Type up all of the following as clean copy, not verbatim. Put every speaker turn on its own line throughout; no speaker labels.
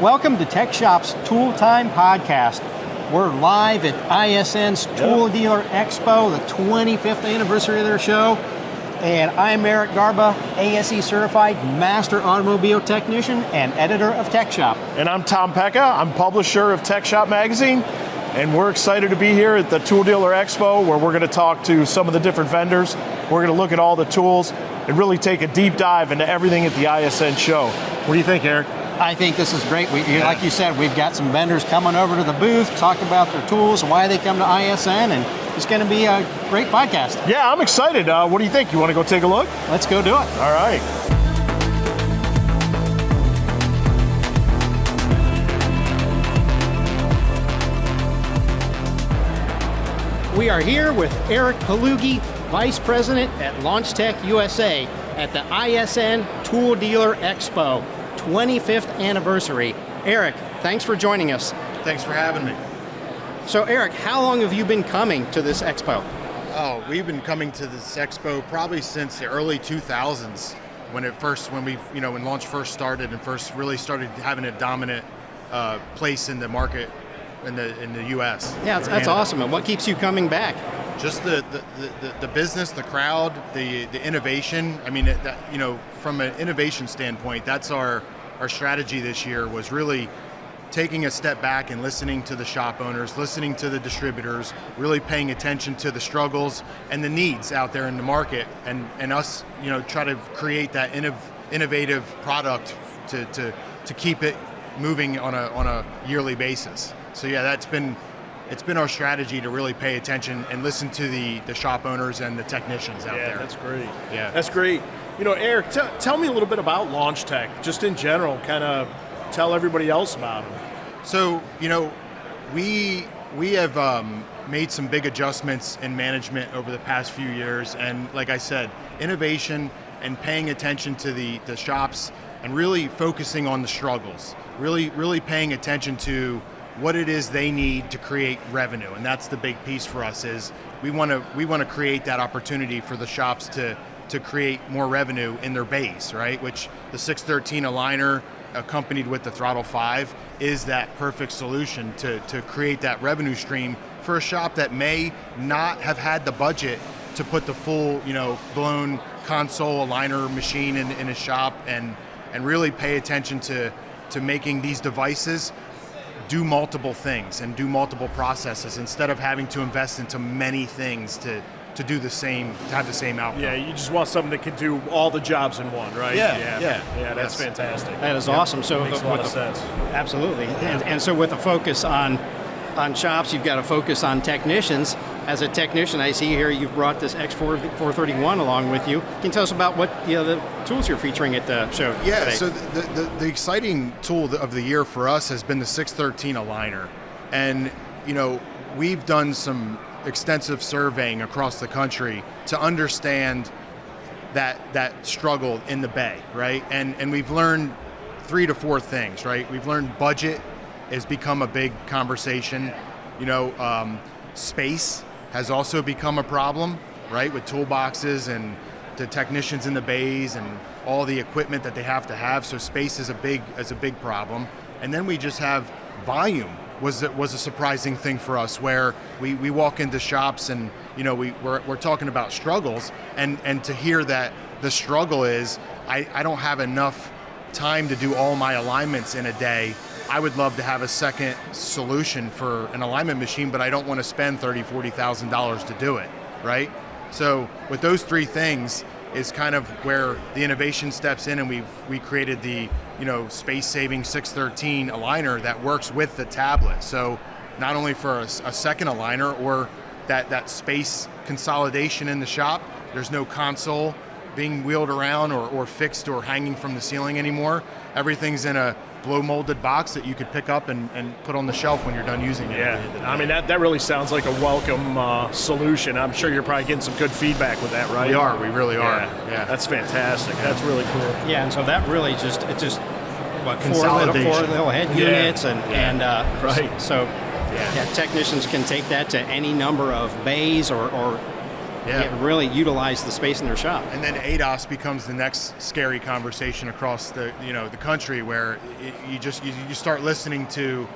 Welcome to TechShop's Tool Time Podcast. We're live at ISN's Tool Dealer Expo, the 25th anniversary of their show. And I'm Eric Garbe, ASE Certified Master Automobile Technician and Editor of TechShop.
And I'm Tom Pecka. I'm publisher of TechShop Magazine. And we're excited to be here at the Tool Dealer Expo, where we're going to talk to some of the different vendors. We're going to look at all the tools and really take a deep dive into everything at the ISN show. What do you think, Eric?
I think this is great. Like you said, we've got some vendors coming over to the booth, talk about their tools, why they come to ISN, and it's going to be a great podcast.
Yeah, I'm excited. What do you think? You want to go take a look?
Let's go do it.
All right.
We are here with Eric Pagliughi, Vice President at LaunchTech USA at the ISN Tool Dealer Expo, 25th anniversary. Eric, thanks for joining us.
Thanks for having me.
So Eric, how long have you been coming to this expo?
Oh, we've been coming to this expo probably since the early 2000s, when launch first started and first really started having a dominant place in the market in the U.S.
Yeah, that's awesome. And what keeps you coming back?
Just the business, the crowd, the innovation. I mean, from an innovation standpoint, that's our strategy this year, was really taking a step back and listening to the shop owners, listening to the distributors, really paying attention to the struggles and the needs out there in the market, and us, try to create that innovative product to keep it moving on a yearly basis. So yeah, it's been our strategy to really pay attention and listen to the shop owners and the technicians out there.
Yeah, that's great.
Yeah,
that's great. Eric, tell me a little bit about LaunchTech, just in general, kind of tell everybody else about them.
So, we have made some big adjustments in management over the past few years, and like I said, innovation and paying attention to the shops and really focusing on the struggles, really paying attention to what it is they need to create revenue. And that's the big piece for us, is we want to create that opportunity for the shops to create more revenue in their base, right? Which the 613 aligner accompanied with the Throttle 5 is that perfect solution to create that revenue stream for a shop that may not have had the budget to put the full, blown console aligner machine in a shop, and really pay attention to making these devices do multiple things and do multiple processes, instead of having to invest into many things to do the same, to have the same outcome.
Yeah, you just want something that can do all the jobs in one, right?
Yeah,
that's fantastic.
That is awesome. So
makes a lot of sense.
Absolutely. And so with a focus on shops, you've got a focus on technicians. As a technician, I see here you've brought this X431 along with you. Can you tell us about what the tools you're featuring at the show today?
So the exciting tool of the year for us has been the 613 aligner. And we've done some extensive surveying across the country to understand that struggle in the Bay, right? And we've learned 3 to 4 things, right? We've learned budget has become a big conversation. Space has also become a problem, right? With toolboxes and the technicians in the bays and all the equipment that they have to have. So space is a big problem. And then we just have volume was a surprising thing for us, where we walk into shops and we're talking about struggles, and to hear that the struggle is I don't have enough time to do all my alignments in a day. I would love to have a second solution for an alignment machine, but I don't want to spend $30,000, $40,000 to do it, right? So with those 3 things is kind of where the innovation steps in, and we created the space-saving 613 aligner that works with the tablet. So not only for a second aligner or that space consolidation in the shop, there's no console being wheeled around or fixed or hanging from the ceiling anymore. Everything's in a blow molded box that you could pick up and put on the shelf when you're done using it.
Yeah, I mean, that really sounds like a welcome solution. I'm sure you're probably getting some good feedback with that, right?
We really are. Yeah.
That's fantastic. That's really cool.
Yeah, and so that really just what, 4 little head units and
right.
So technicians can take that to any number of bays or Yeah, really utilize the space in their shop.
And then ADAS becomes the next scary conversation across the the country, where you start listening to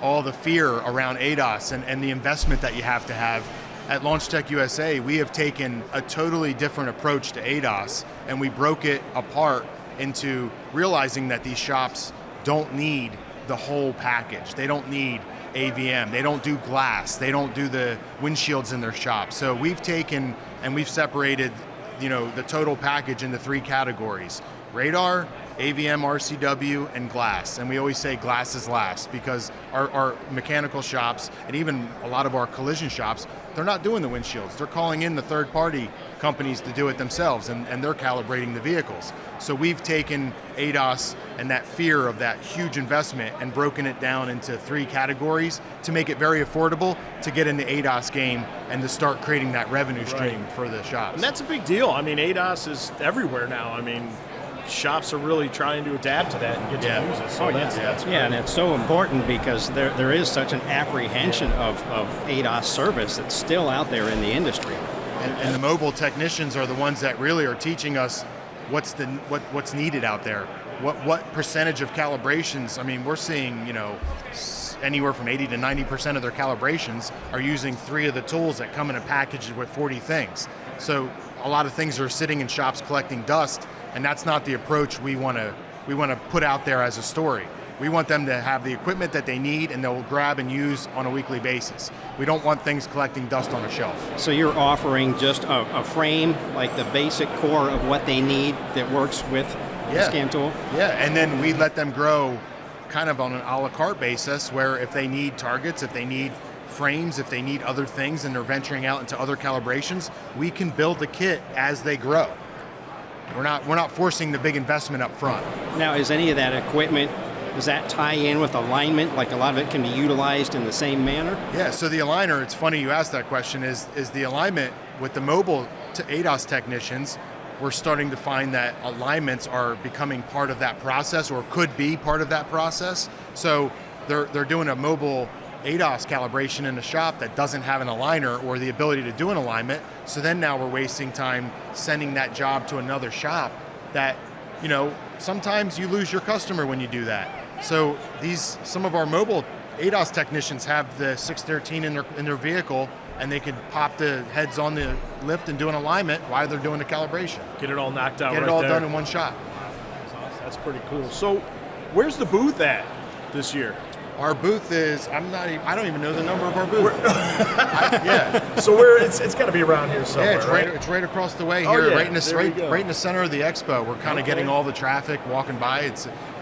all the fear around ADAS and the investment that you have to have. At LaunchTech USA, we have taken a totally different approach to ADAS, and we broke it apart into realizing that these shops don't need the whole package. They don't need AVM, they don't do glass, they don't do the windshields in their shop. So we've taken and we've separated the total package into 3 categories: radar, AVM, RCW, and glass. And we always say glass is last, because our mechanical shops and even a lot of our collision shops, they're not doing the windshields. They're calling in the third-party companies to do it themselves, and they're calibrating the vehicles. So we've taken ADAS and that fear of that huge investment and broken it down into 3 categories to make it very affordable to get in the ADAS game and to start creating that revenue stream for the shops.
And that's a big deal. I mean, ADAS is everywhere now. I mean, shops are really trying to adapt to that and get to use it. So that's great.
And it's so important, because there is such an apprehension of ADAS service that's still out there in the industry.
And the mobile technicians are the ones that really are teaching us what's needed out there. What percentage of calibrations? I mean, we're seeing anywhere from 80 to 90% of their calibrations are using 3 of the tools that come in a package with 40 things. So a lot of things are sitting in shops collecting dust, and that's not the approach we want to put out there as a story. We want them to have the equipment that they need and they'll grab and use on a weekly basis. We don't want things collecting dust on a shelf.
So you're offering just a frame, like the basic core of what they need that works with the scan tool?
Yeah, and then we let them grow kind of on an a la carte basis, where if they need targets, if they need frames, if they need other things and they're venturing out into other calibrations, we can build the kit as they grow. We're not forcing the big investment up front.
Now, is any of that equipment, does that tie in with alignment? Like, a lot of it can be utilized in the same manner?
Yeah, so the aligner, it's funny you asked that question, is the alignment with the mobile ADAS technicians. We're starting to find that alignments are becoming part of that process, or could be part of that process. So they're doing a mobile ADAS calibration in a shop that doesn't have an aligner or the ability to do an alignment. So then now we're wasting time sending that job to another shop that, sometimes you lose your customer when you do that. So some of our mobile ADAS technicians have the 613 in their vehicle, and they can pop the heads on the lift and do an alignment while they're doing the calibration.
Get it all knocked out.
Get it all done in one shot.
That's pretty cool. So, where's the booth at this year?
Our booth is, I don't even know the number of our booth.
So it's got to be around here somewhere.
Yeah, it's right across the way here, right in the center of the expo. We're kind of getting all the traffic walking by.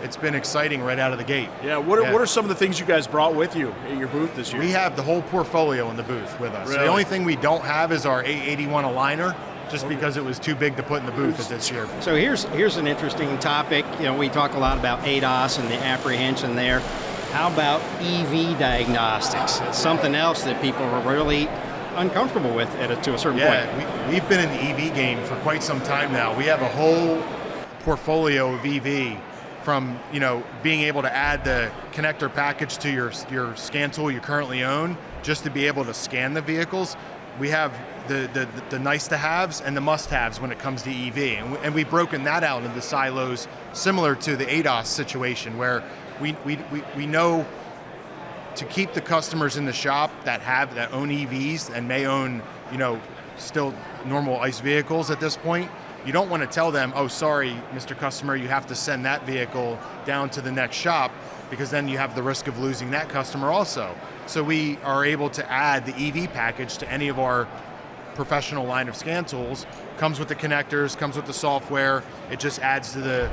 It's been exciting right out of the gate.
Yeah, what are some of the things you guys brought with you at your booth this year?
We have the whole portfolio in the booth with us.
Really?
The only thing we don't have is our 881 aligner, just because it was too big to put in the booth at this year.
So here's an interesting topic. We talk a lot about ADAS and the apprehension there. How about EV diagnostics? It's something else that people are really uncomfortable with to a certain point.
We've been in the EV game for quite some time now. We have a whole portfolio of EV, from being able to add the connector package to your scan tool you currently own, just to be able to scan the vehicles. We have the nice to haves and the must haves when it comes to EV, and we've broken that out into silos similar to the ADAS situation, where we know to keep the customers in the shop that own EVs and may own still normal ICE vehicles at this point. You don't want to tell them, oh, sorry, Mr. Customer, you have to send that vehicle down to the next shop, because then you have the risk of losing that customer also. So we are able to add the EV package to any of our professional line of scan tools. Comes with the connectors, comes with the software. It just adds to the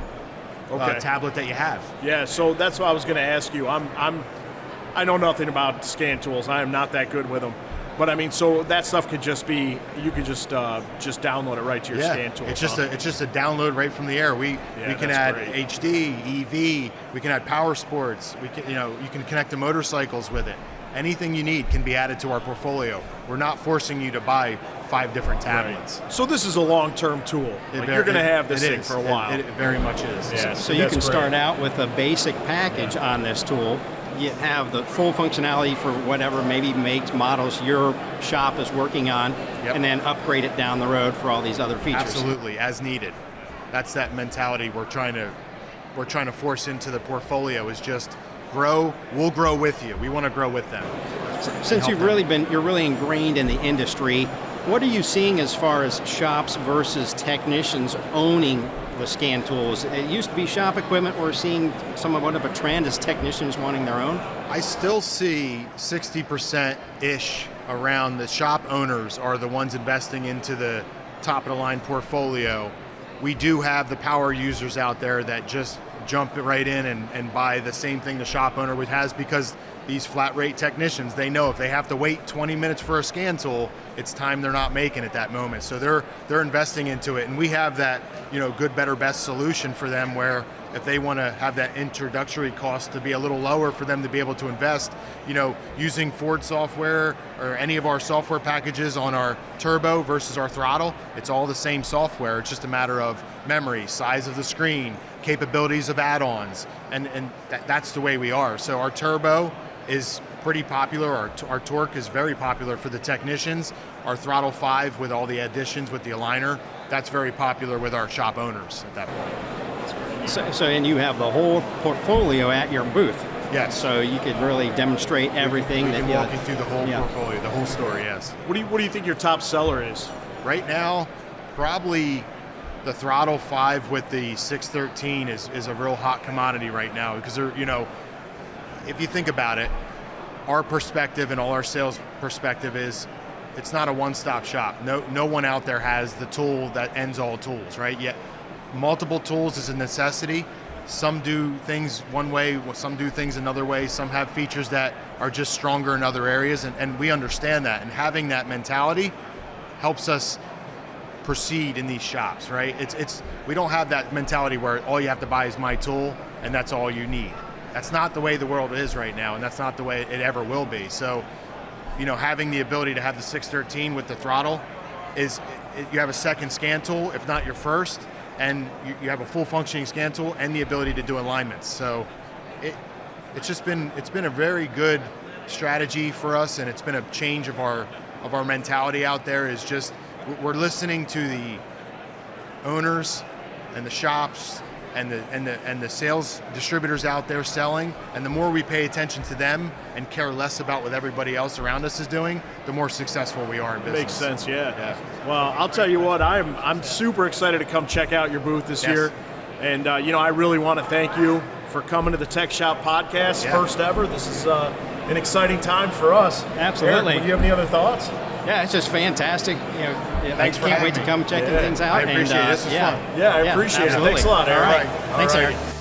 tablet that you have.
Yeah, so that's what I was going to ask you. I know nothing about scan tools. I am not that good with them. But I mean, so that stuff could just be, you could just download it right to your scan tool.
It's just a download right from the air. We can add
great.
HD, EV. We can add power sports. We can you can connect to motorcycles with it. Anything you need can be added to our portfolio. We're not forcing you to buy 5 different tablets.
Right. So this is a long-term tool. You're going to have this thing for a while.
It very much is.
Yeah,
so you can start out with a basic package on this tool, you have the full functionality for whatever maybe makes, models your shop is working on, and then upgrade it down the road for all these other features.
Absolutely, as needed. That's that mentality we're trying to force into the portfolio, is just grow. We'll grow with you. We want to grow with them.
Since you're really ingrained in the industry, what are you seeing as far as shops versus technicians owning the scan tools? It used to be shop equipment. We're seeing somewhat of a trend as technicians wanting their own.
I still see 60%-ish around the shop owners are the ones investing into the top of the line portfolio. We do have the power users out there that just jump right in and buy the same thing the shop owner has, because these flat rate technicians, they know if they have to wait 20 minutes for a scan tool, it's time they're not making at that moment. So they're investing into it, and we have that, good, better, best solution for them, where if they want to have that introductory cost to be a little lower for them to be able to invest, using Ford software or any of our software packages on our turbo versus our throttle, it's all the same software. It's just a matter of memory, size of the screen, capabilities of add-ons, and that's the way we are. So our turbo is pretty popular. Our torque is very popular for the technicians. Our throttle 5 with all the additions with the aligner, that's very popular with our shop owners at that point.
So and you have the whole portfolio at your booth.
Yes.
So you could really demonstrate everything.
We can walk you through the whole portfolio, the whole store, yes.
What do you think your top seller is?
Right now, probably the throttle 5 with the 613 is a real hot commodity right now, because they're, if you think about it, our perspective and all our sales perspective is it's not a one-stop shop. No one out there has the tool that ends all tools, right? Yet multiple tools is a necessity. Some do things one way, some do things another way, some have features that are just stronger in other areas, and we understand that. And having that mentality helps us proceed in these shops, right? We don't have that mentality where all you have to buy is my tool and that's all you need. That's not the way the world is right now, and that's not the way it ever will be. So, having the ability to have the 613 with the throttle you have a second scan tool, if not your first, and you have a full functioning scan tool and the ability to do alignments. So it's been a very good strategy for us, and it's been a change of our mentality out there. Is just we're listening to the owners and the shops and the sales distributors out there selling, and the more we pay attention to them and care less about what everybody else around us is doing, the more successful we are in business.
Makes sense, yeah. Well, I'll tell you what, I'm super excited to come check out your booth this year, and I really want to thank you for coming to the Tech Shop podcast, first ever. This is an exciting time for us.
Absolutely.
Eric, do you have any other thoughts?
Yeah, it's just fantastic.
Thanks for
can't
having
wait to
me.
come checking things out.
I appreciate it. This is fun.
Yeah, I appreciate it. Thanks a lot, Eric.
All right. Thanks,
All right.
Eric.